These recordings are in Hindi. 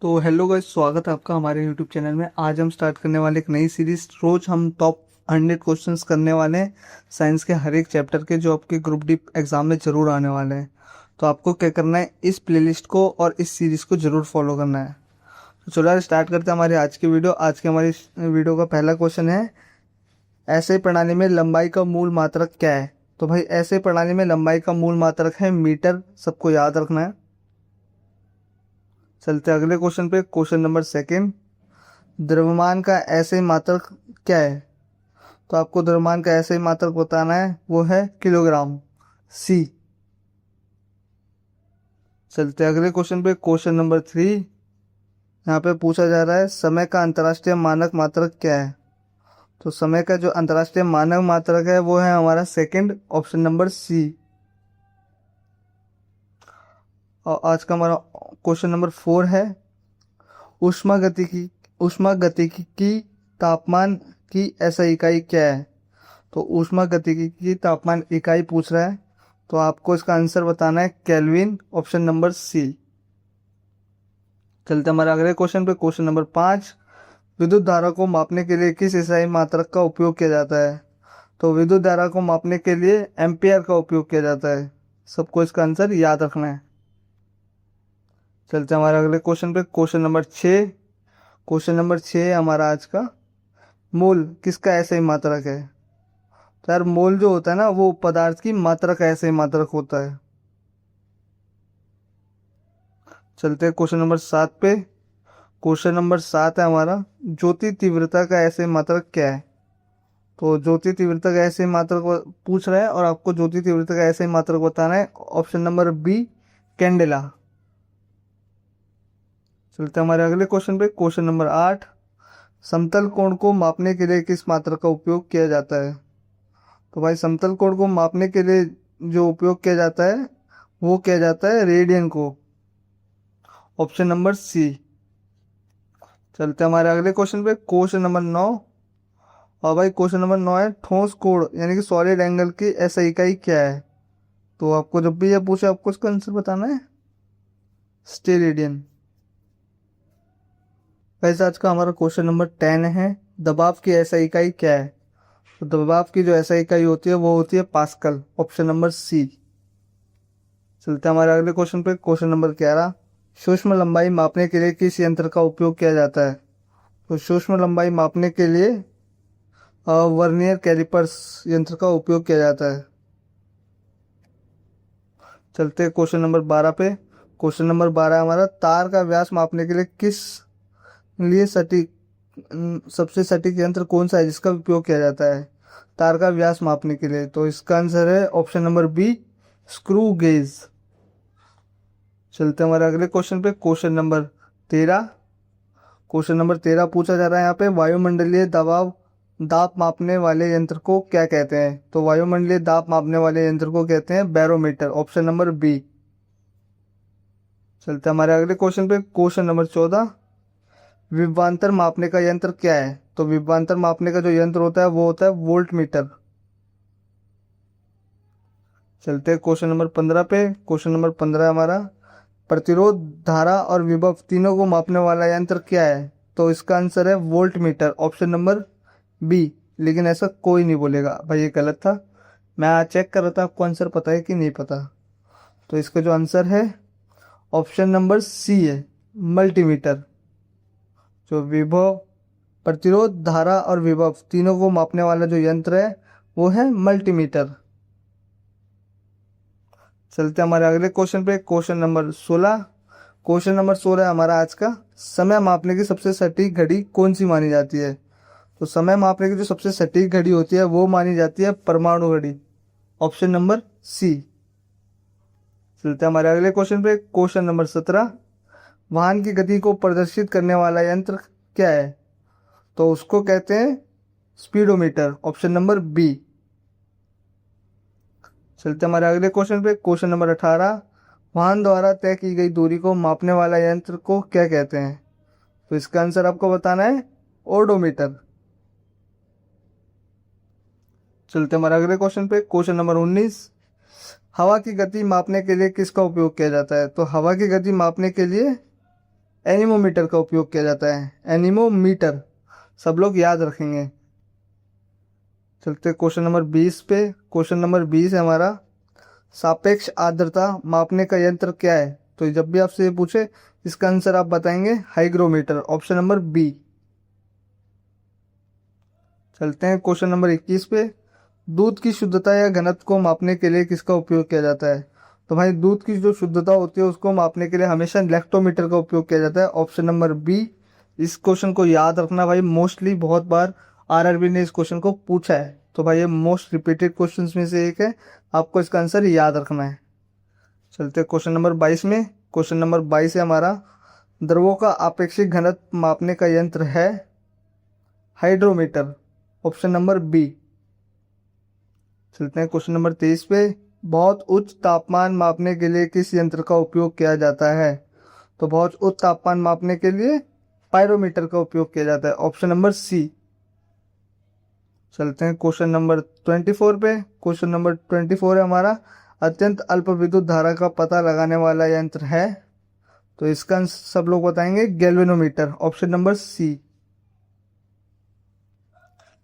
तो हेलो गाइस, स्वागत है आपका हमारे यूट्यूब चैनल में। आज हम स्टार्ट करने वाले एक नई सीरीज। रोज हम टॉप 100 क्वेश्चंस करने वाले हैं साइंस के हर एक चैप्टर के, जो आपके ग्रुप डी एग्जाम में जरूर आने वाले हैं। तो आपको क्या करना है, इस प्लेलिस्ट को और इस सीरीज को जरूर फॉलो करना है। तो चलो यार, स्टार्ट करते हैं हमारी आज की वीडियो। आज की हमारी वीडियो का पहला क्वेश्चन है, ऐसे प्रणाली में लंबाई का मूल मात्रक क्या है। तो भाई, ऐसे प्रणाली में लंबाई का मूल मात्रक है मीटर, सबको याद रखना है। चलते हैं अगले क्वेश्चन पे। क्वेश्चन नंबर सेकेंड, द्रव्यमान का ऐसे मात्रक क्या है। तो आपको द्रव्यमान का ऐसे मात्रक बताना है, वो है किलोग्राम, सी। चलते हैं अगले क्वेश्चन पे। क्वेश्चन नंबर 3, यहाँ पे पूछा जा रहा है समय का अंतर्राष्ट्रीय मानक मात्रक क्या है। तो समय का जो अंतर्राष्ट्रीय मानक मात्रक है वो है हमारा सेकंड, ऑप्शन नंबर सी। और आज का हमारा क्वेश्चन नंबर 4 है, ऊष्मागतिकी की तापमान की ऐसा इकाई क्या है। तो ऊष्मागतिकी की तापमान इकाई पूछ रहा है, तो आपको इसका आंसर बताना है केल्विन, ऑप्शन नंबर सी। चलते हमारे अगले क्वेश्चन पे। क्वेश्चन नंबर 5, विद्युत धारा को मापने के लिए किस एसआई मात्रक का उपयोग किया जाता है। तो विद्युत धारा को मापने के लिए एम्पियर का उपयोग किया जाता है। सबको इसका आंसर याद रखना है। चलते हमारे अगले क्वेश्चन पे। क्वेश्चन नंबर 6, क्वेश्चन नंबर 6 है हमारा आज का, मोल किसका ऐसा ही मात्रक है। तो यार, मोल जो होता है ना, वो पदार्थ की मात्रा का ऐसे ही मात्रक होता है। चलते हैं क्वेश्चन नंबर 7 पे। क्वेश्चन नंबर 7 है हमारा, ज्योति तीव्रता का ऐसे मात्रक क्या है। तो ज्योति तीव्रता का ऐसे मात्रक पूछ रहा है, और आपको ज्योति तीव्रता का ऐसे मात्रक बताना है, ऑप्शन नंबर बी, कैंडेला। चलते हैं हमारे अगले क्वेश्चन पे। क्वेश्चन नंबर 8, समतल कोण को मापने के लिए किस मात्रक का उपयोग किया जाता है। तो भाई, समतल कोण को मापने के लिए जो उपयोग किया जाता है, वो किया जाता है रेडियन को, ऑप्शन नंबर सी। चलते हैं हमारे अगले क्वेश्चन पे। क्वेश्चन नंबर 9, और भाई क्वेश्चन नंबर 9 है, ठोस कोण यानी कि सॉलिड एंगल की ऐसा इकाई क्या है। तो आपको जब भी ये पूछे, आपको इसका आंसर बताना है स्टेरेडियन। वैसे आज का हमारा क्वेश्चन नंबर 10 है, दबाव की ऐसा इकाई क्या है। तो दबाव की जो ऐसा इकाई होती है वो होती है पास्कल, ऑप्शन नंबर सी। चलते हैं हमारे अगले क्वेश्चन पे। क्वेश्चन नंबर 11, सूक्ष्म लंबाई मापने के लिए किस यंत्र का उपयोग किया जाता है। तो सूक्ष्म लंबाई मापने के लिए वर्नियर कैलिपर्स यंत्र का उपयोग किया जाता है। चलते हैं क्वेश्चन नंबर 12 पे। क्वेश्चन नंबर 12 हमारा, तार का व्यास मापने के लिए किस लिए सबसे सटीक यंत्र कौन सा है जिसका उपयोग किया जाता है तार का व्यास मापने के लिए। तो इसका आंसर है option number B, screw gauge. चलते हैं हमारे अगले क्वेश्चन पे। क्वेश्चन नंबर 13, क्वेश्चन नंबर 13 पूछा जा रहा है यहाँ पे, वायुमंडलीय दबाव दाब मापने वाले यंत्र को क्या कहते हैं। तो वायुमंडलीय दाब मापने वाले यंत्र को कहते हैं बैरोमीटर, ऑप्शन नंबर बी। चलते हैं हमारे अगले क्वेश्चन पे। क्वेश्चन नंबर 14, विभवांतर मापने का यंत्र क्या है। तो विभवांतर मापने का जो यंत्र होता है वो होता है वोल्ट मीटर। चलते हैं क्वेश्चन नंबर 15 पे। क्वेश्चन नंबर 15 हमारा, प्रतिरोध, धारा और विभव तीनों को मापने वाला यंत्र क्या है। तो इसका आंसर है voltmeter, option number B. लेकिन ऐसा कोई नहीं बोलेगा भाई, ये गलत था। मैं आज चेक कर रहा था, आपको आंसर पता है कि नहीं पता। तो इसका जो आंसर है ऑप्शन नंबर सी है, मल्टीमीटर। जो विभव, प्रतिरोध, धारा और विभव तीनों को मापने वाला जो यंत्र है वो है मल्टीमीटर। चलते हैं हमारे अगले क्वेश्चन पे। क्वेश्चन नंबर 16, क्वेश्चन नंबर 16 है हमारा आज का, समय मापने की सबसे सटीक घड़ी कौन सी मानी जाती है। तो समय मापने की जो सबसे सटीक घड़ी होती है वो मानी जाती है परमाणु घड़ी, ऑप्शन नंबर सी। चलते हैं हमारे अगले क्वेश्चन पे। क्वेश्चन नंबर 17, वाहन की गति को प्रदर्शित करने वाला यंत्र क्या है। तो उसको कहते हैं स्पीडोमीटर, ऑप्शन नंबर बी। चलते हमारे अगले क्वेश्चन पे। क्वेश्चन नंबर 18, वाहन द्वारा तय की गई दूरी को मापने वाला यंत्र को क्या कहते हैं। तो इसका आंसर आपको बताना है ओडोमीटर। चलते हमारे अगले क्वेश्चन पे। क्वेश्चन नंबर 19, हवा की गति मापने के लिए किसका उपयोग किया जाता है। तो हवा की गति मापने के लिए एनीमोमीटर का उपयोग किया जाता है। एनीमोमीटर सब लोग याद रखेंगे। चलते क्वेश्चन नंबर 20 पे। क्वेश्चन नंबर 20 है हमारा, सापेक्ष आर्द्रता मापने का यंत्र क्या है? तो जब भी आपसे ये पूछे इसका आंसर आप बताएंगे हाइग्रोमीटर, ऑप्शन नंबर बी। चलते हैं क्वेश्चन नंबर 21 पे। दूध की शुद्धता या घनत्व को मापने के लिए किसका उपयोग किया जाता है? तो भाई दूध की जो शुद्धता होती है उसको मापने के लिए हमेशा लैक्टोमीटर का उपयोग किया जाता है, ऑप्शन नंबर बी। इस क्वेश्चन को याद रखना भाई, मोस्टली बहुत बार आरआरबी ने इस क्वेश्चन को पूछा है, तो भाई ये मोस्ट रिपीटेड क्वेश्चन में से एक है, आपको इसका आंसर याद रखना है। चलते क्वेश्चन नंबर 22 में। क्वेश्चन नंबर 22 है हमारा, द्रवों का आपेक्षिक घनत्व मापने का यंत्र है हाइड्रोमीटर, ऑप्शन नंबर बी। चलते हैं क्वेश्चन नंबर 23 पे। बहुत उच्च तापमान मापने के लिए किस यंत्र का उपयोग किया जाता है? तो बहुत उच्च तापमान मापने के लिए पायरोमीटर का उपयोग किया जाता है, ऑप्शन नंबर सी। चलते हैं क्वेश्चन नंबर 24 पे। क्वेश्चन नंबर 24 है हमारा, अत्यंत अल्प विद्युत धारा का पता लगाने वाला यंत्र है? तो इसका सब लोग बताएंगे गैल्वेनोमीटर, ऑप्शन नंबर सी।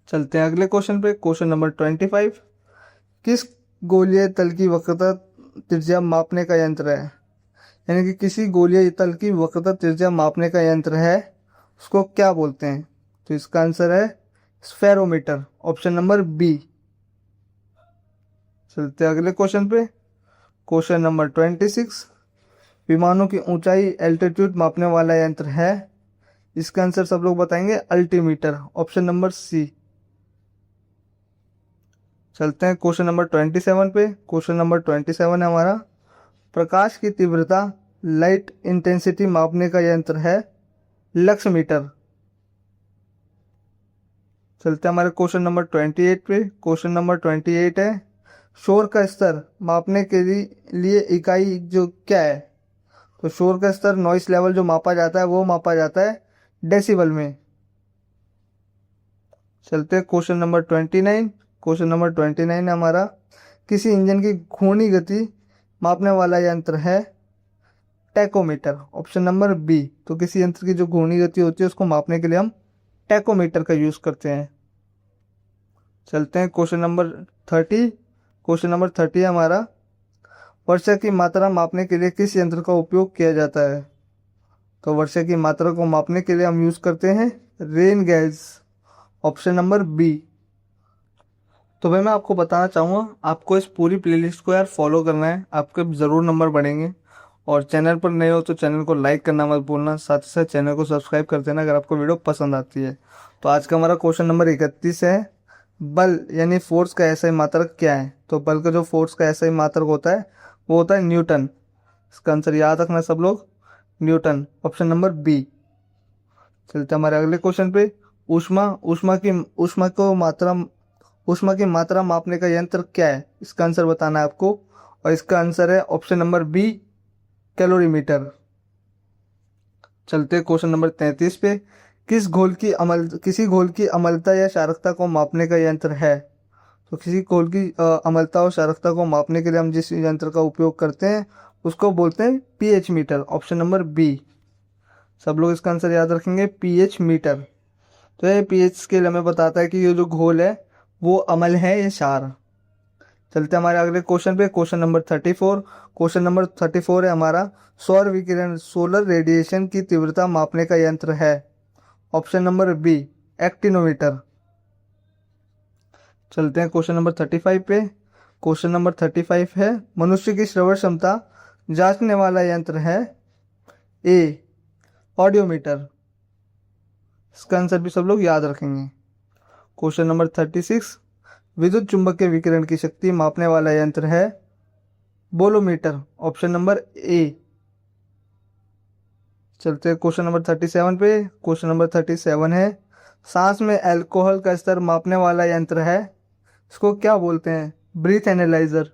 चलते हैं अगले क्वेश्चन पे। क्वेश्चन नंबर 25, किस गोलीय तल की वक्रता त्रिज्या मापने का यंत्र है? यानी कि किसी गोलीय तल की वक्रता त्रिज्या मापने का यंत्र है, उसको क्या बोलते हैं? तो इसका आंसर है स्फेरोमीटर, ऑप्शन नंबर बी। चलते हैं अगले क्वेश्चन पे। क्वेश्चन नंबर 26, विमानों की ऊंचाई एल्टीट्यूड मापने वाला यंत्र है? इसका आंसर सब लोग बताएंगे अल्टीमीटर, ऑप्शन नंबर सी। चलते हैं क्वेश्चन नंबर 27 पे। क्वेश्चन नंबर 27 है हमारा, प्रकाश की तीव्रता लाइट इंटेंसिटी मापने का यंत्र है लक्स मीटर। चलते हैं हमारे क्वेश्चन नंबर 28 पे। क्वेश्चन नंबर 28 है, शोर का स्तर मापने के लिए इकाई जो क्या है? तो शोर का स्तर, नॉइस लेवल जो मापा जाता है वो मापा जाता है डेसिबल में। चलते हैं क्वेश्चन नंबर 29। क्वेश्चन नंबर 29 है हमारा, किसी इंजन की घूर्णी गति मापने वाला यंत्र है टैकोमीटर, ऑप्शन नंबर बी। तो किसी यंत्र की जो घूर्णी गति होती है उसको मापने के लिए हम टैकोमीटर का यूज करते हैं। चलते हैं क्वेश्चन नंबर 30। क्वेश्चन नंबर 30 है हमारा, वर्षा की मात्रा मापने के लिए किस यंत्र का उपयोग किया जाता है? तो वर्षा की मात्रा को मापने के लिए हम यूज करते हैं rain gauge, option number B. तो भाई मैं आपको बताना चाहूँगा, आपको इस पूरी प्लेलिस्ट को यार फॉलो करना है, आपके ज़रूर नंबर बढ़ेंगे। और चैनल पर नए हो तो चैनल को लाइक करना मत भूलना, साथ ही साथ चैनल को सब्सक्राइब कर देना अगर आपको वीडियो पसंद आती है। तो आज का हमारा क्वेश्चन नंबर 31 है, बल यानी फोर्स का एसआई मात्रक क्या है? तो बल का जो फोर्स का एसआई मात्रक होता है वो होता है न्यूटन। इसका आंसर याद रखना सब लोग, न्यूटन, ऑप्शन नंबर बी। चलते हमारे अगले क्वेश्चन पे। ऊष्मा ऊष्मा की मात्रा मापने का यंत्र क्या है? इसका आंसर बताना है आपको, और इसका आंसर है ऑप्शन नंबर बी, कैलोरीमीटर। चलते क्वेश्चन नंबर 33 पे। किसी घोल की अम्लता या क्षारकता को मापने का यंत्र है? तो किसी घोल की अम्लता और क्षारकता को मापने के लिए हम जिस यंत्र का उपयोग करते हैं उसको बोलते हैं pH meter, option number B. सब लोग इसका आंसर याद रखेंगे, पीएच मीटर। तो ये पीएच स्केल हमें बताता है कि ये जो घोल है वो अम्ल है या क्षार। चलते हैं हमारे अगले क्वेश्चन पे। Question number 34। क्वेश्चन नंबर 34 है हमारा, सौर विकिरण सोलर रेडिएशन की तीव्रता मापने का यंत्र है? Option number B, actinometer. चलते हैं क्वेश्चन नंबर 35 पे। क्वेश्चन नंबर 35 है, मनुष्य की श्रवण क्षमता जांचने वाला यंत्र है ए, ऑडियोमीटर। इसका आंसर भी सब लोग याद रखेंगे। क्वेश्चन नंबर 36, विद्युत चुंबकीय विकिरण की शक्ति मापने वाला यंत्र है बोलोमीटर, ऑप्शन नंबर ए। चलते हैं क्वेश्चन नंबर 37 पे। क्वेश्चन नंबर 37 है, सांस में अल्कोहल का स्तर मापने वाला यंत्र है, इसको क्या बोलते हैं? Breath analyser,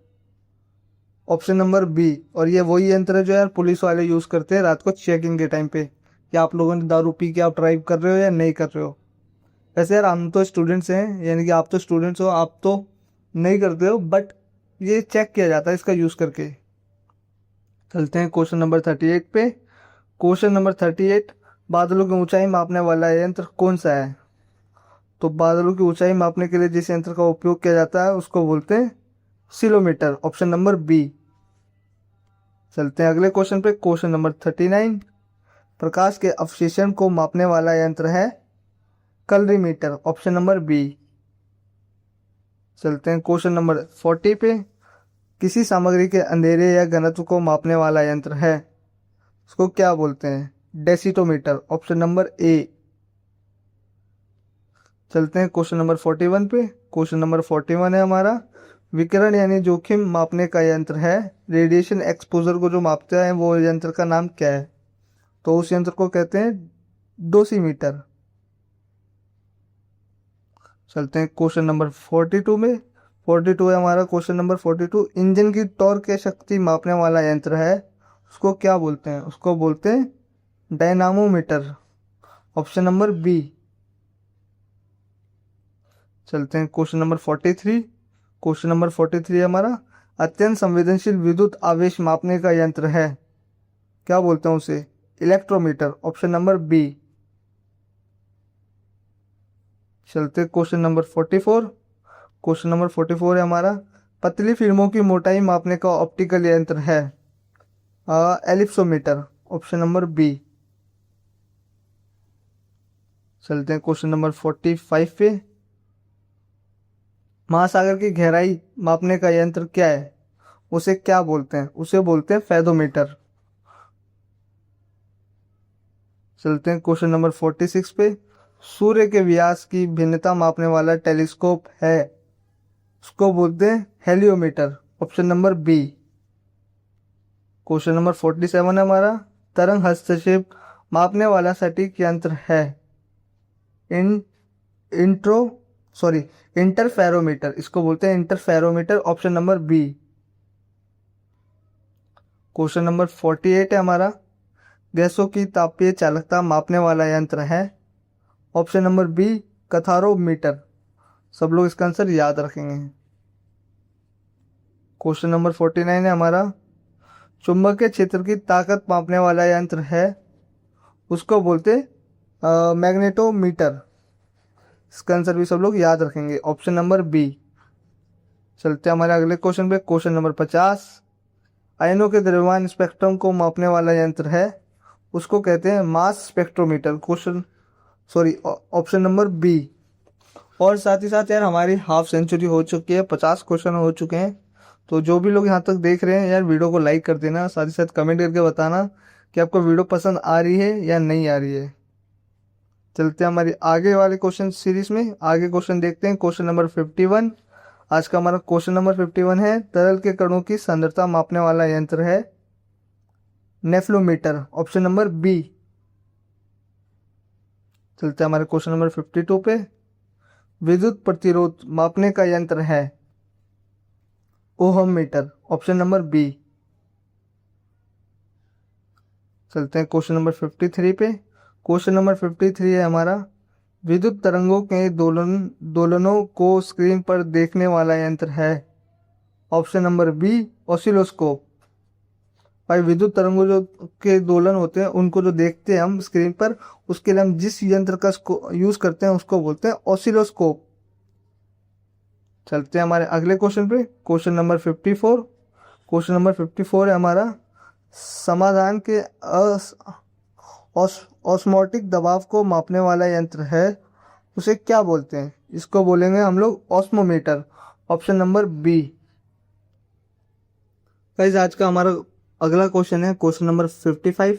option number B. और ये वही यंत्र है जो यार पुलिस वाले यूज करते हैं रात को चेकिंग के टाइम पे, कि आप लोगों ने दारू पी के आप ड्राइव कर रहे हो या नहीं कर रहे हो। वैसे यार हम तो स्टूडेंट्स हैं, यानी कि आप तो स्टूडेंट्स हो, आप तो नहीं करते हो, बट ये चेक किया जाता है इसका यूज़ करके। चलते हैं क्वेश्चन नंबर 38 पे। क्वेश्चन नंबर 38, बादलों की ऊंचाई मापने वाला यंत्र कौन सा है? तो बादलों की ऊंचाई मापने के लिए जिस यंत्र का उपयोग किया जाता है उसको बोलते हैं सीलोमीटर, ऑप्शन नंबर बी। चलते हैं अगले क्वेश्चन पे। क्वेश्चन नंबर 39, प्रकाश के अवशेषण को मापने वाला यंत्र है कलरीमीटर, ऑप्शन नंबर बी। चलते हैं क्वेश्चन नंबर 40 पे। किसी सामग्री के अंधेरे या घनत्व को मापने वाला यंत्र है, उसको क्या बोलते हैं? डेसीटोमीटर, ऑप्शन नंबर ए। चलते हैं क्वेश्चन नंबर 41 पे। क्वेश्चन नंबर 41 है हमारा, विकिरण यानी जोखिम मापने का यंत्र है, रेडिएशन एक्सपोजर को जो मापता है वो यंत्र का नाम क्या है? तो उस यंत्र को कहते हैं डोसीमीटर। चलते हैं क्वेश्चन नंबर 42 में। 42 है हमारा क्वेश्चन नंबर 42, इंजन की टॉर्क या शक्ति मापने वाला यंत्र है, उसको क्या बोलते हैं? उसको बोलते हैं डायनामोमीटर, ऑप्शन नंबर बी। चलते हैं क्वेश्चन नंबर 43। क्वेश्चन नंबर 43 हमारा, अत्यंत संवेदनशील विद्युत आवेश मापने का यंत्र है, क्या बोलते हैं उसे? Electrometer, option number B. चलते क्वेश्चन नंबर 44। क्वेश्चन नंबर 44 है हमारा, पतली फिल्मों की मोटाई मापने का ऑप्टिकल यंत्र है एलिप्सोमीटर, ऑप्शन नंबर बी। चलते हैं क्वेश्चन नंबर 45 पे। महासागर की गहराई मापने का यंत्र क्या है, उसे क्या बोलते हैं? उसे बोलते हैं फेदोमीटर। चलते हैं क्वेश्चन नंबर 46 पे। सूर्य के व्यास की भिन्नता मापने वाला टेलीस्कोप है, उसको बोलते हैं heliometer, option number B. Question number 47 है हमारा, तरंग हस्तक्षेप मापने वाला सटीक यंत्र है इन इंट्रो सॉरी इंटरफेरोमीटर, इसको बोलते हैं interferometer, option number B. Question number 48 है हमारा, गैसों की तापीय चालकता मापने वाला यंत्र है, ऑप्शन नंबर बी कैथारोमीटर। सब लोग इसका आंसर याद रखेंगे। क्वेश्चन नंबर 49 है हमारा, चुंबकीय क्षेत्र की ताकत मापने वाला यंत्र है, उसको बोलते मैग्नेटोमीटर। इसका आंसर भी सब लोग याद रखेंगे, ऑप्शन नंबर बी। चलते हैं हमारे अगले क्वेश्चन पे। क्वेश्चन नंबर 50, आयनों के द्रव्यमान स्पेक्ट्रम को मापने वाला यंत्र है, उसको कहते हैं mass spectrometer, option number B. और साथ ही साथ यार हमारी हाफ सेंचुरी हो चुकी है, 50 क्वेश्चन हो चुके हैं। तो जो भी लोग यहाँ तक देख रहे हैं यार, वीडियो को लाइक कर देना, साथ ही साथ कमेंट करके बताना कि आपको वीडियो पसंद आ रही है या नहीं आ रही है। चलते हैं हमारी आगे वाले क्वेश्चन सीरीज में, आगे क्वेश्चन देखते हैं। क्वेश्चन नंबर 51, आज का हमारा क्वेश्चन नंबर 51 है, तरल के कणों की सांद्रता मापने वाला यंत्र है नेफ्लोमीटर, ऑप्शन नंबर बी। चलते हैं हमारे क्वेश्चन नंबर 52 पे, विद्युत प्रतिरोध मापने का यंत्र है ohmmeter, option number B. चलते हैं क्वेश्चन नंबर 53 पे। क्वेश्चन नंबर 53 है हमारा, विद्युत तरंगों के दोलनों को स्क्रीन पर देखने वाला यंत्र है, ऑप्शन नंबर बी ऑसिलोस्कोप। भाई विद्युत तरंगों जो के दोलन होते हैं उनको जो देखते हैं हम स्क्रीन पर, उसके लिए हम जिस यंत्र का यूज करते हैं उसको बोलते हैं ऑसिलोस्कोप। चलते हैं हमारे अगले क्वेश्चन पे। Question number 54। क्वेश्चन नंबर 54 है हमारा, समाधान के ऑस्मोटिक दबाव को मापने वाला यंत्र है, उसे क्या बोलते हैं? इसको बोलेंगे हम लोग osmometer, option number B. Guys आज का हमारा अगला क्वेश्चन है क्वेश्चन नंबर 55,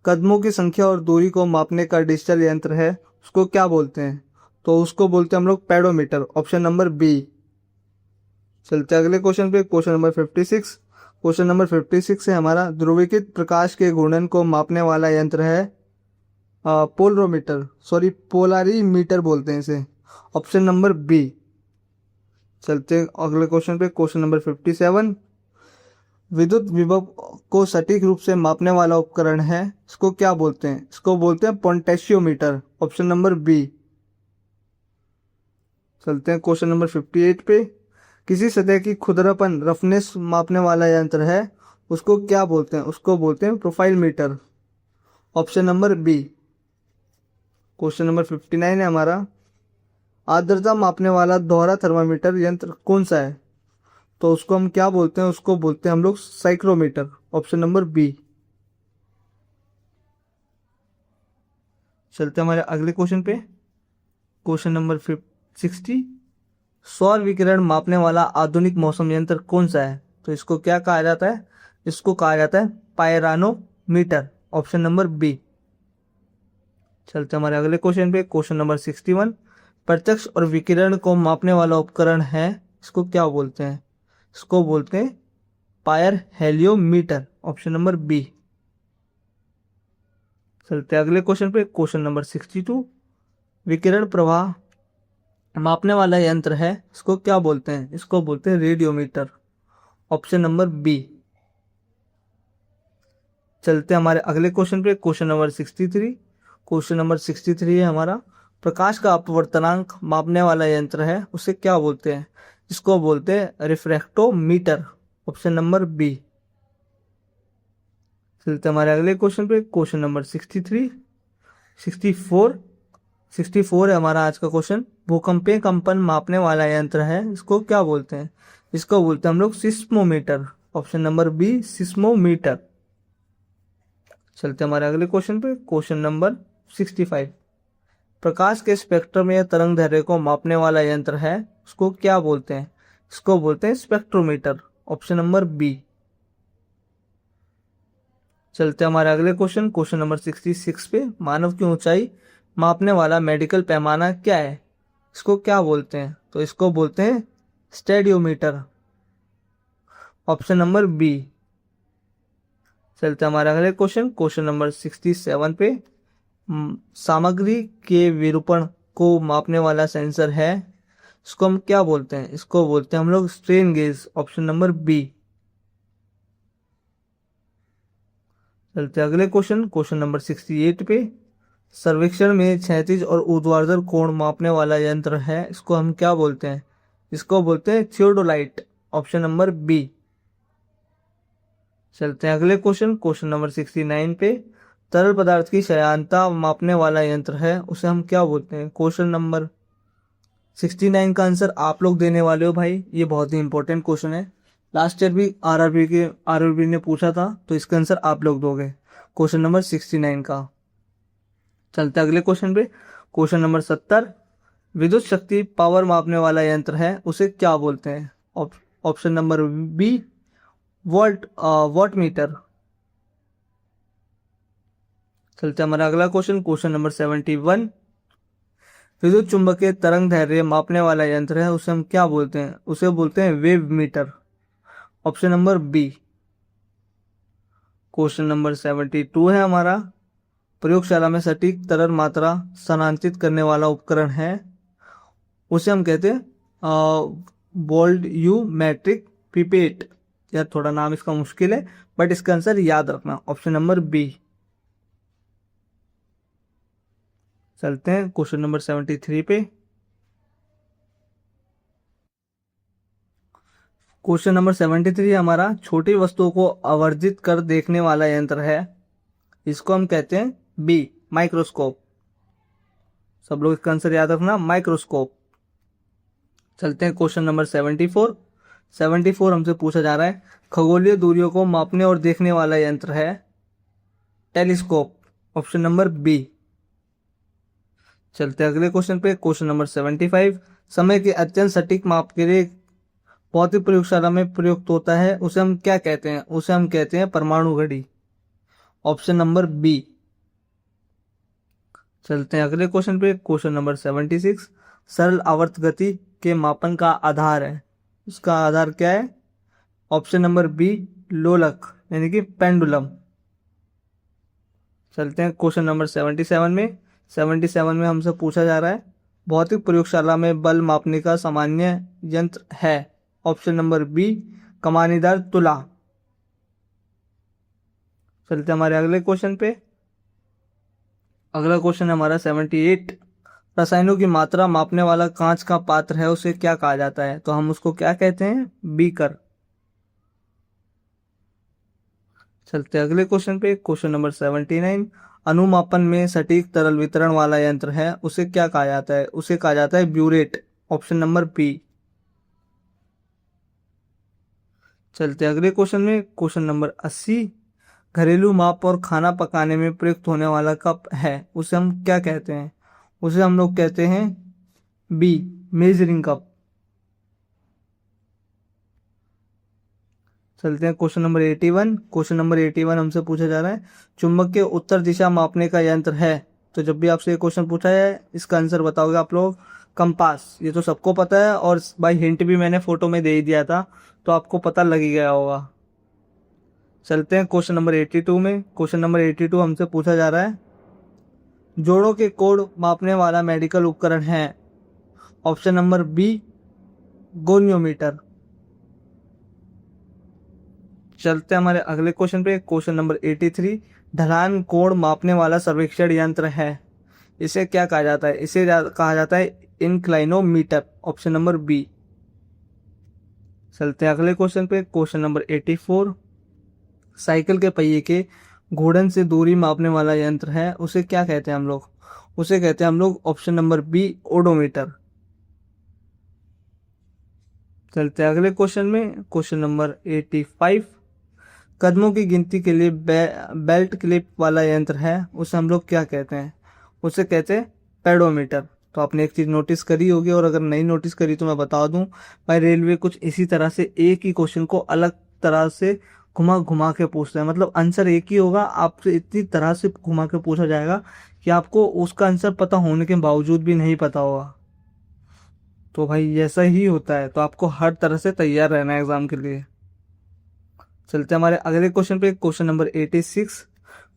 कदमों की संख्या और दूरी को मापने का डिजिटल यंत्र है, उसको क्या बोलते हैं? तो उसको बोलते हैं हम लोग पेडोमीटर, ऑप्शन नंबर बी। चलते हैं अगले क्वेश्चन पे। Question number 56। क्वेश्चन नंबर 56 है हमारा, ध्रुवीकृत प्रकाश के घूर्णन को मापने वाला यंत्र है पोलारीमीटर बोलते हैं इसे, ऑप्शन नंबर बी। चलते हैं अगले क्वेश्चन पे। क्वेश्चन नंबर 57, विद्युत विभव को सटीक रूप से मापने वाला उपकरण है, इसको क्या बोलते हैं? इसको बोलते हैं पोटेंशियोमीटर, ऑप्शन नंबर बी। चलते हैं क्वेश्चन नंबर 58 पे, किसी सतह की खुरदरापन रफनेस मापने वाला यंत्र है, उसको क्या बोलते हैं? उसको बोलते हैं profile meter, option number B. Question number 59 है हमारा, आर्द्रता मापने वाला दोहरा थर्मामीटर यंत्र कौन सा है? तो उसको हम क्या बोलते हैं? उसको बोलते हैं हम लोग साइक्रोमीटर, ऑप्शन नंबर बी। चलते हमारे अगले क्वेश्चन पे, क्वेश्चन नंबर 60, सौर विकिरण मापने वाला आधुनिक मौसम यंत्र कौन सा है? तो इसको क्या कहा जाता है? इसको कहा जाता है पायरानोमीटर, ऑप्शन नंबर बी। चलते हमारे अगले क्वेश्चन पे, क्वेश्चन नंबर 61, प्रत्यक्ष और विकिरण को मापने वाला उपकरण है, इसको क्या बोलते हैं? इसको बोलते हैं pyrheliometer, option number B. चलते अगले क्वेश्चन पे, क्वेश्चन नंबर 62, विकिरण प्रवाह मापने वाला यंत्र है, इसको क्या बोलते हैं? इसको बोलते हैं रेडियोमीटर, ऑप्शन नंबर बी। चलते हमारे अगले क्वेश्चन पे, क्वेश्चन नंबर 63। क्वेश्चन नंबर 63 है हमारा, प्रकाश का अपवर्तनांक मापने वाला यंत्र है, उसे क्या बोलते हैं? इसको बोलते हैं रिफ्रैक्टोमीटर, ऑप्शन नंबर बी। चलते हमारे अगले क्वेश्चन पे, क्वेश्चन नंबर 64 है हमारा आज का क्वेश्चन, भूकंपीय कंपन मापने वाला यंत्र है, इसको क्या बोलते हैं? इसको बोलते हैं हम लोग seismometer, option number B, seismometer. चलते हमारे अगले क्वेश्चन पे, क्वेश्चन नंबर 65, प्रकाश के स्पेक्ट्रम या तरंग दैर्ध्य को मापने वाला यंत्र है, उसको क्या बोलते हैं? इसको बोलते हैं स्पेक्ट्रोमीटर, ऑप्शन नंबर बी। चलते हमारे अगले क्वेश्चन, क्वेश्चन नंबर 66 पे, मानव की ऊंचाई मापने वाला मेडिकल पैमाना क्या है? इसको क्या बोलते हैं? तो इसको बोलते हैं स्टेडियोमीटर, ऑप्शन नंबर बी। चलते हमारे अगले क्वेश्चन, क्वेश्चन नंबर 67 पे, सामग्री के विरूपण को मापने वाला सेंसर है, इसको हम क्या बोलते हैं? इसको बोलते हैं हम लोग strain gauge, option number B. चलते अगले क्वेश्चन, क्वेश्चन नंबर 68 पे, सर्वेक्षण में क्षैतिज और ऊर्ध्वाधर कोण मापने वाला यंत्र है, इसको हम क्या बोलते हैं? इसको बोलते हैं थियोडोलाइट, ऑप्शन नंबर बी। चलते हैं अगले क्वेश्चन, क्वेश्चन नंबर 69 पे, तरल पदार्थ की क्षयांतता मापने वाला यंत्र है, उसे हम क्या बोलते हैं? क्वेश्चन नंबर 69 का आंसर आप लोग देने वाले हो भाई, ये बहुत ही इंपॉर्टेंट क्वेश्चन है, लास्ट ईयर भी आरआरबी ने पूछा था, तो इसका आंसर आप लोग दोगे क्वेश्चन नंबर 69 का। चलते अगले क्वेश्चन पे, क्वेश्चन नंबर 70, विद्युत शक्ति पावर मापने वाला यंत्र है, उसे क्या बोलते हैं? Option number B, wattmeter. चलते हमारा अगला क्वेश्चन, क्वेश्चन नंबर 71, विद्युत चुंबकीय तरंग दैर्ध्य मापने वाला यंत्र है, उसे हम क्या बोलते हैं? उसे बोलते हैं wave meter, option number B. Question number 72 है हमारा, प्रयोगशाला में सटीक तरल मात्रा स्थानांतरित करने वाला उपकरण है, उसे हम कहते हैं बोल्ड यू मैट्रिक पिपेट। यार थोड़ा नाम इसका मुश्किल है, बट इसका आंसर याद रखना, ऑप्शन नंबर बी। चलते हैं क्वेश्चन नंबर 73 पे, क्वेश्चन नंबर 73 हमारा, छोटी वस्तुओं को आवर्धित कर देखने वाला यंत्र है, इसको हम कहते हैं बी, माइक्रोस्कोप। सब लोग इसका आंसर याद रखना, माइक्रोस्कोप। चलते हैं क्वेश्चन नंबर 74 हमसे पूछा जा रहा है, खगोलीय दूरियों को मापने और देखने वाला यंत्र है, टेलीस्कोप, ऑप्शन नंबर बी। चलते हैं अगले क्वेश्चन पे, क्वेश्चन नंबर 75, समय के अत्यंत सटीक माप के लिए भौतिक प्रयोगशाला में प्रयुक्त होता है, उसे हम क्या कहते हैं? उसे हम कहते हैं परमाणु घड़ी, ऑप्शन नंबर बी। चलते हैं अगले क्वेश्चन पे, क्वेश्चन नंबर 76, सरल आवर्त गति के मापन का आधार है, उसका आधार क्या है? ऑप्शन नंबर बी, लोलक यानी कि पेंडुलम। चलते हैं क्वेश्चन नंबर 77 में हमसे पूछा जा रहा है, भौतिक प्रयोगशाला में बल मापने का सामान्य यंत्र है, ऑप्शन नंबर बी, कमानीदार तुला। चलते हमारे अगले क्वेश्चन पे, अगला क्वेश्चन हमारा 78, रसायनों की मात्रा मापने वाला कांच का पात्र है, उसे क्या कहा जाता है? तो हम उसको क्या कहते हैं? बीकर। चलते अगले क्वेश्चन पे, क्वेश्चन नंबर 79, अनुमापन में सटीक तरल वितरण वाला यंत्र है उसे क्या कहा जाता है? उसे कहा जाता है ब्यूरेट। Option number B. चलते हैं अगले क्वेश्चन में। Question number 80। घरेलू माप और खाना पकाने में प्रयुक्त होने वाला कप है उसे हम क्या कहते हैं? उसे हम लोग कहते हैं बी, मेजरिंग कप। चलते हैं क्वेश्चन नंबर 81। क्वेश्चन नंबर 81 हमसे पूछा जा रहा है चुंबक के उत्तर दिशा मापने का यंत्र है। तो जब भी आपसे ये क्वेश्चन पूछा जाए इसका आंसर बताओगे आप लोग कंपास। ये तो सबको पता है और भाई हिंट भी मैंने फोटो में दे ही दिया था तो आपको पता लग ही गया होगा। चलते हैं क्वेश्चन नंबर 82 में। क्वेश्चन नंबर 82 हमसे पूछा जा रहा है जोड़ों के कोण मापने वाला मेडिकल उपकरण है। Option number B, goniometer. चलते हैं हमारे अगले क्वेश्चन पे। Question number 83। ढलान कोण मापने वाला सर्वेक्षण यंत्र है इसे क्या कहा जाता है? इसे कहा जाता है इंक्लाइनोमीटर। Option number B. चलते हैं अगले क्वेश्चन पे। Question number 84। साइकिल के पहिए के घूर्णन से दूरी मापने वाला यंत्र है उसे क्या कहते हैं हम लोग? उसे कहते हैं हम लोग ऑप्शन नंबर बी, ओडोमीटर। चलते हैं अगले क्वेश्चन में। Question number 85। कदमों की गिनती के लिए बेल्ट क्लिप वाला यंत्र है उसे हम लोग क्या कहते हैं? उसे कहते हैं पेडोमीटर। तो आपने एक चीज नोटिस करी होगी और अगर नहीं नोटिस करी तो मैं बता दूं भाई रेलवे कुछ इसी तरह से एक ही क्वेश्चन को अलग तरह से घुमा घुमा के पूछते हैं। मतलब आंसर एक ही होगा, आपसे इतनी तरह से घुमा के पूछा जाएगा कि आपको उसका आंसर पता होने के बावजूद भी नहीं पता होगा। तो भाई ऐसा ही होता है, तो आपको हर तरह से तैयार रहना है एग्जाम के लिए। चलते हैं हमारे अगले क्वेश्चन पे। Question number 86।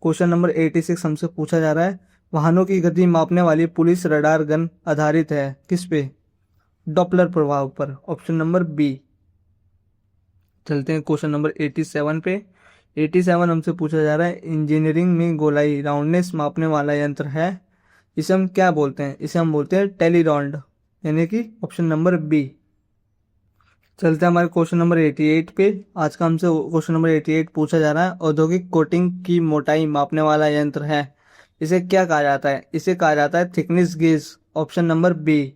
क्वेश्चन नंबर 86 हमसे पूछा जा रहा है वाहनों की गति मापने वाली पुलिस रडार गन आधारित है किस पे? डॉपलर प्रभाव पर। Option number B. चलते हैं क्वेश्चन नंबर 87 पे। 87 हमसे पूछा जा रहा है इंजीनियरिंग में गोलाई राउंडनेस मापने वाला यंत्र है इसे हम क्या बोलते हैं? इसे हम बोलते हैं टेलीरॉन्ड, यानी कि ऑप्शन नंबर बी। चलते हैं हमारे क्वेश्चन नंबर 88 पे। आज का हमसे क्वेश्चन नंबर 88 पूछा जा रहा है औद्योगिक कोटिंग की मोटाई मापने वाला यंत्र है इसे क्या कहा जाता है? इसे कहा जाता है thickness gauge. Option number B.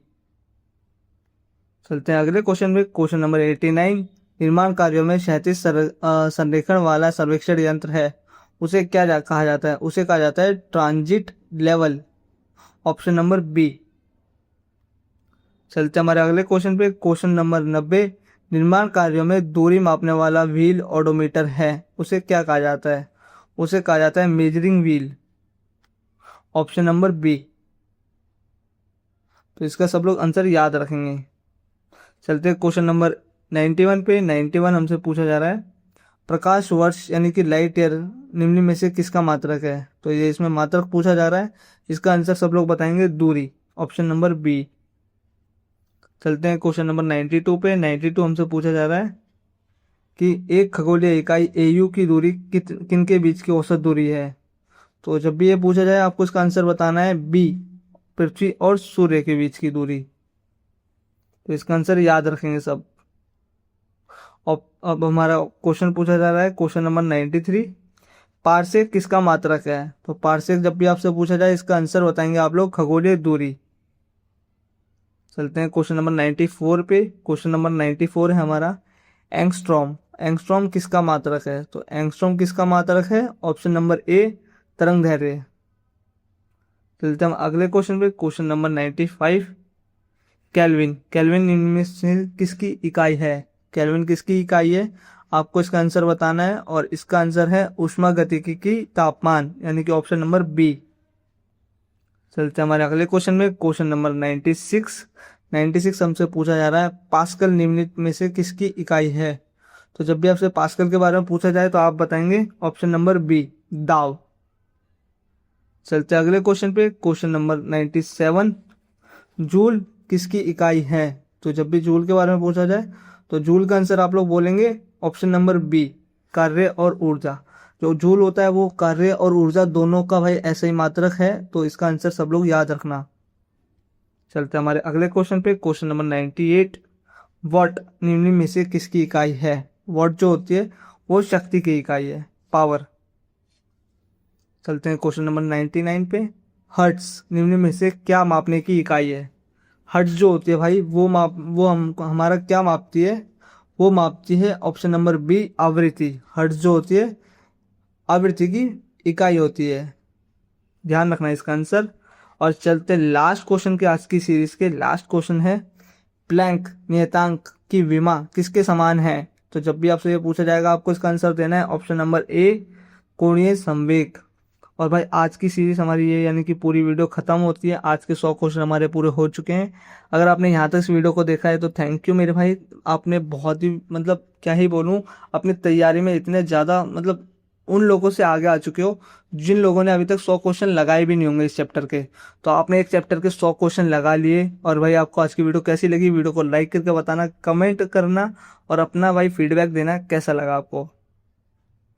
चलते हैं अगले क्वेश्चन में। Question number 89। निर्माण कार्यों में क्षैतिज संरेखण वाला सर्वेक्षण यंत्र है उसे क्या कहा जाता है? उसे कहा जाता है transit level. Option number B. चलते हैं हमारे अगले क्वेश्चन पे। Question number 90। निर्माण कार्यों में दूरी मापने वाला व्हील ओडोमीटर है उसे क्या कहा जाता है? उसे कहा जाता है measuring wheel. Option number B. तो इसका सब लोग आंसर याद रखेंगे। चलते हैं क्वेश्चन नंबर 91 पे। 91 हमसे पूछा जा रहा है प्रकाश वर्ष यानी कि लाइट ईयर निम्न में से किसका मात्रक है? तो ये इसमें मात्रक पूछा जा रहा है, इसका आंसर सब लोग बताएंगे दूरी। Option number B. चलते हैं क्वेश्चन नंबर 92 पे। 92 हमसे पूछा जा रहा है कि एक खगोलीय इकाई एयू की दूरी किन के बीच की औसत दूरी है? तो जब भी ये पूछा जाए आपको इसका आंसर बताना है बी, पृथ्वी और सूर्य के बीच की दूरी। तो इसका आंसर याद रखेंगे सब। अब हमारा क्वेश्चन पूछा जा रहा है क्वेश्चन नंबर 93। पारसेक किसका मात्रक है? तो पारसेक जब भी आपसे पूछा जाए इसका आंसर बताएंगे आप लोग खगोलीय दूरी। चलते हैं क्वेश्चन नंबर 94 पे। क्वेश्चन नंबर 94 है हमारा एंगस्ट्रॉम। एंगस्ट्रॉम किसका मात्रक है? तो एंगस्ट्रॉम किसका मात्रक है? ऑप्शन नंबर ए, तरंग दैर्ध्य। चलते हम अगले क्वेश्चन पे। Question number 95। केल्विन। केल्विन इनमें से किसकी इकाई है? केल्विन किसकी इकाई है? आपको इसका आंसर बताना है और इसका आंसर है ऊष्मागतिकी की तापमान, यानी कि ऑप्शन नंबर बी। चलते हैं हमारे अगले क्वेश्चन में। Question number 96। 96 हमसे पूछा जा रहा है पास्कल निम्नलिखित में से किसकी इकाई है? तो जब भी आपसे पास्कल के बारे में पूछा जाए तो आप बताएंगे ऑप्शन नंबर बी, दाव। चलते हैं अगले क्वेश्चन पे। Question number 97। जूल किसकी इकाई है? तो जब भी जूल के बारे में पूछा जाए तो जूल का आंसर आप लोग बोलेंगे ऑप्शन नंबर बी, कार्य और ऊर्जा। जो जूल होता है वो कार्य और ऊर्जा दोनों का भाई ऐसा ही मात्रक है, तो इसका आंसर सब लोग याद रखना। चलते हैं हमारे अगले क्वेश्चन पे। Question number 98। वॉट निम्न में से किसकी इकाई है? वॉट जो होती है वो शक्ति की इकाई है, पावर। चलते हैं क्वेश्चन नंबर 99 पे। हर्ट्स निम्न में से क्या मापने की इकाई है? हर्ट्स जो होती है भाई वो हम हमारा क्या मापती है? वो मापती है ऑप्शन नंबर बी आवृत्ति। हर्ट्ज जो होती है आवृत्ति की इकाई होती है, ध्यान रखना इसका आंसर। और चलते लास्ट क्वेश्चन के, आज की सीरीज के लास्ट क्वेश्चन है, प्लैंक नियतांक की विमा किसके समान है? तो जब भी आपसे ये पूछा जाएगा आपको इसका आंसर देना है ऑप्शन नंबर ए कोणीय संवेग। और भाई आज की सीरीज हमारी ये यानी कि पूरी वीडियो खत्म होती है। आज के 100 क्वेश्चन हमारे पूरे हो चुके हैं। अगर आपने यहाँ तक इस वीडियो को देखा है तो थैंक यू मेरे भाई। आपने बहुत ही मतलब क्या ही बोलूँ, अपनी तैयारी में इतने ज़्यादा मतलब उन लोगों से आगे आ चुके हो जिन लोगों ने अभी तक 100 क्वेश्चन लगाए भी नहीं होंगे इस चैप्टर के। तो आपने एक चैप्टर के 100 क्वेश्चन लगा लिए। और भाई आपको आज की वीडियो कैसी लगी, वीडियो को लाइक करके बताना, कमेंट करना और अपना भाई फीडबैक देना कैसा लगा आपको।